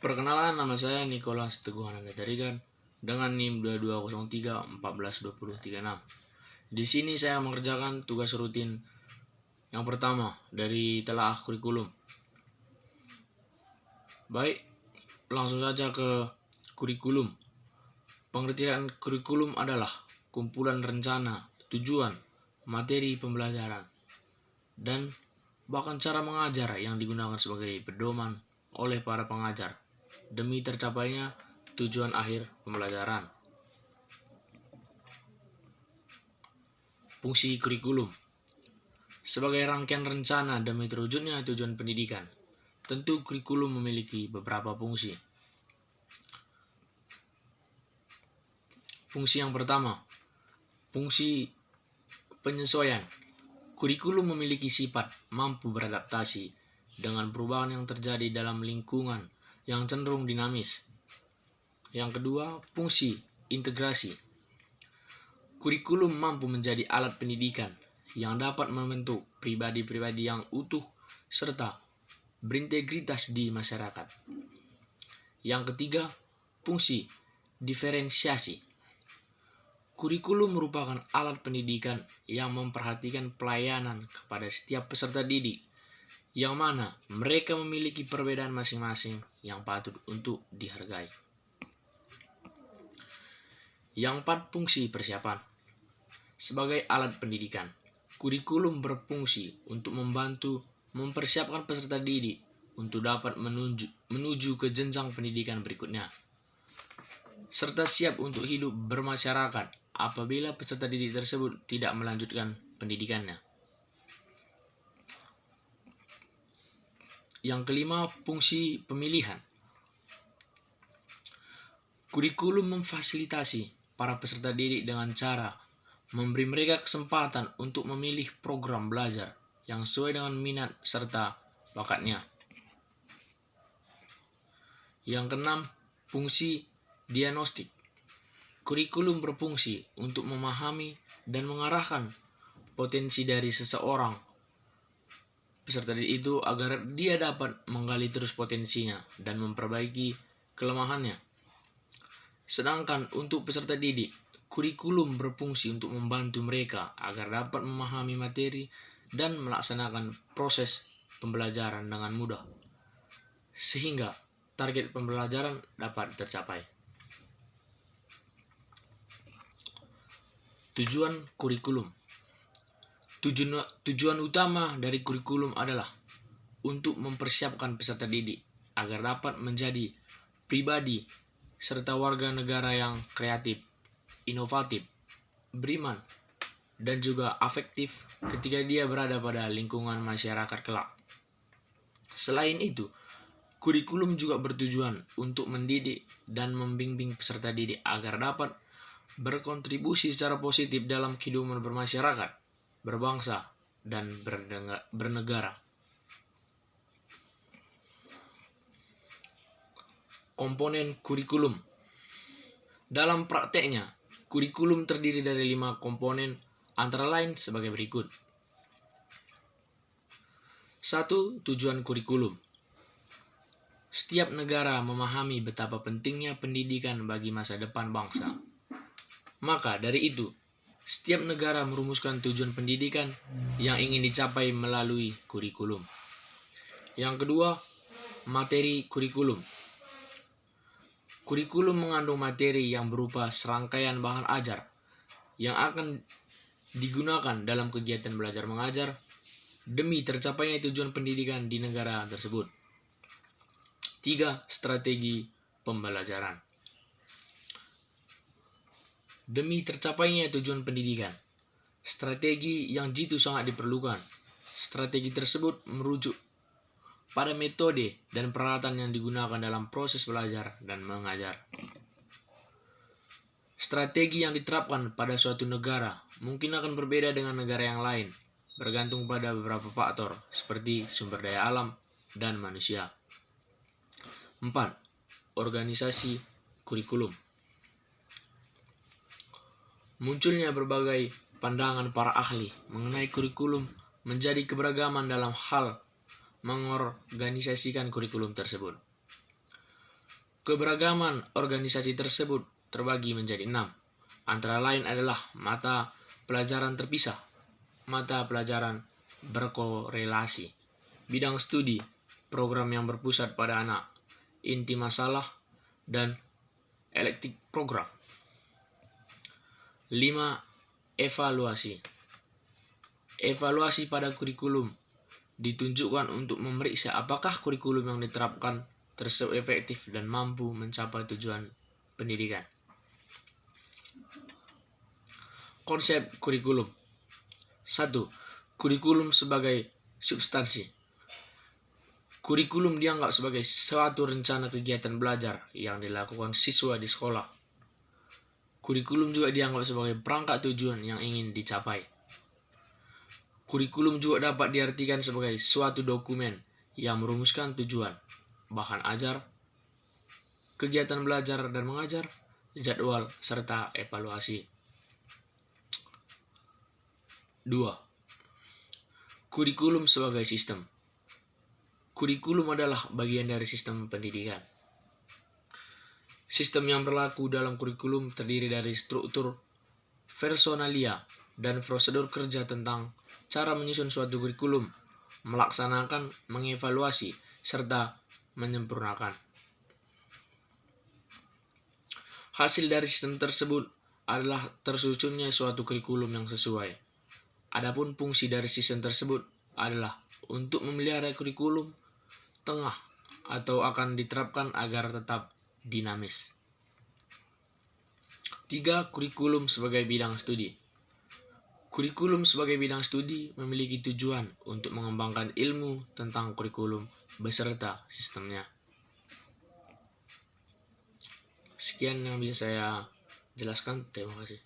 Perkenalan, nama saya Nicholas Teguh Ananda Tarigan dengan NIM 2203 142036. Di sini saya mengerjakan tugas rutin yang pertama dari telaah kurikulum. Baik, langsung saja ke kurikulum. Pengertian kurikulum adalah kumpulan rencana, tujuan, materi pembelajaran, dan bahkan cara mengajar yang digunakan sebagai pedoman oleh para pengajar demi tercapainya tujuan akhir pembelajaran. Fungsi kurikulum sebagai rangkaian rencana demi terwujudnya tujuan pendidikan. Tentu kurikulum memiliki beberapa fungsi. Fungsi yang pertama, fungsi penyesuaian. Kurikulum memiliki sifat mampu beradaptasi dengan perubahan yang terjadi dalam lingkungan yang cenderung dinamis. Yang kedua, fungsi integrasi. Kurikulum mampu menjadi alat pendidikan yang dapat membentuk pribadi-pribadi yang utuh serta berintegritas di masyarakat. Yang ketiga, fungsi diferensiasi. Kurikulum merupakan alat pendidikan yang memperhatikan pelayanan kepada setiap peserta didik, yang mana mereka memiliki perbedaan masing-masing yang patut untuk dihargai. Yang keempat, fungsi persiapan. Sebagai alat pendidikan, kurikulum berfungsi untuk membantu mempersiapkan peserta didik untuk dapat menuju ke jenjang pendidikan berikutnya, serta siap untuk hidup bermasyarakat apabila peserta didik tersebut tidak melanjutkan pendidikannya. Yang kelima, fungsi pemilihan. Kurikulum memfasilitasi para peserta didik dengan cara memberi mereka kesempatan untuk memilih program belajar yang sesuai dengan minat serta bakatnya. Yang keenam, fungsi diagnostik. Kurikulum berfungsi untuk memahami dan mengarahkan potensi dari seseorang peserta didik itu agar dia dapat menggali terus potensinya dan memperbaiki kelemahannya. Sedangkan untuk peserta didik, kurikulum berfungsi untuk membantu mereka agar dapat memahami materi dan melaksanakan proses pembelajaran dengan mudah, sehingga target pembelajaran dapat tercapai. Tujuan kurikulum. Tujuan utama dari kurikulum adalah untuk mempersiapkan peserta didik agar dapat menjadi pribadi serta warga negara yang kreatif, inovatif, beriman, dan juga afektif ketika dia berada pada lingkungan masyarakat kelak. Selain itu, kurikulum juga bertujuan untuk mendidik dan membimbing peserta didik agar dapat berkontribusi secara positif dalam kehidupan bermasyarakat, berbangsa, dan bernegara. Komponen kurikulum. Dalam prakteknya, kurikulum terdiri dari 5 komponen antara lain sebagai berikut. 1. Tujuan kurikulum. Setiap negara memahami betapa pentingnya pendidikan bagi masa depan bangsa. Maka dari itu, setiap negara merumuskan tujuan pendidikan yang ingin dicapai melalui kurikulum. Yang kedua, materi kurikulum. Kurikulum mengandung materi yang berupa serangkaian bahan ajar yang akan digunakan dalam kegiatan belajar mengajar demi tercapainya tujuan pendidikan di negara tersebut. 3. Strategi pembelajaran. Demi tercapainya tujuan pendidikan, strategi yang jitu sangat diperlukan. Strategi tersebut merujuk pada metode dan peralatan yang digunakan dalam proses belajar dan mengajar. Strategi yang diterapkan pada suatu negara mungkin akan berbeda dengan negara yang lain, bergantung pada beberapa faktor seperti sumber daya alam dan manusia. 4. Organisasi kurikulum. Munculnya berbagai pandangan para ahli mengenai kurikulum menjadi keberagaman dalam hal mengorganisasikan kurikulum tersebut. Keberagaman organisasi tersebut terbagi menjadi 6. Antara lain adalah mata pelajaran terpisah, mata pelajaran berkorelasi, bidang studi, program yang berpusat pada anak, inti masalah, dan elective program. 5. Evaluasi. Evaluasi pada kurikulum ditunjukkan untuk memeriksa apakah kurikulum yang diterapkan tersebut efektif dan mampu mencapai tujuan pendidikan. Konsep kurikulum. 1. Kurikulum sebagai substansi. Kurikulum dianggap sebagai suatu rencana kegiatan belajar yang dilakukan siswa di sekolah. Kurikulum juga dianggap sebagai perangkat tujuan yang ingin dicapai. Kurikulum juga dapat diartikan sebagai suatu dokumen yang merumuskan tujuan, bahan ajar, kegiatan belajar dan mengajar, jadwal, serta evaluasi. 2. Kurikulum sebagai sistem. Kurikulum adalah bagian dari sistem pendidikan. Sistem yang berlaku dalam kurikulum terdiri dari struktur, personalia, dan prosedur kerja tentang cara menyusun suatu kurikulum, melaksanakan, mengevaluasi, serta menyempurnakan. Hasil dari sistem tersebut adalah tersusunnya suatu kurikulum yang sesuai. Adapun fungsi dari sistem tersebut adalah untuk memelihara kurikulum tengah atau akan diterapkan agar tetap dinamis. 3. Kurikulum sebagai bidang studi. Kurikulum sebagai bidang studi memiliki tujuan untuk mengembangkan ilmu tentang kurikulum beserta sistemnya. Sekian yang bisa saya jelaskan. Terima kasih.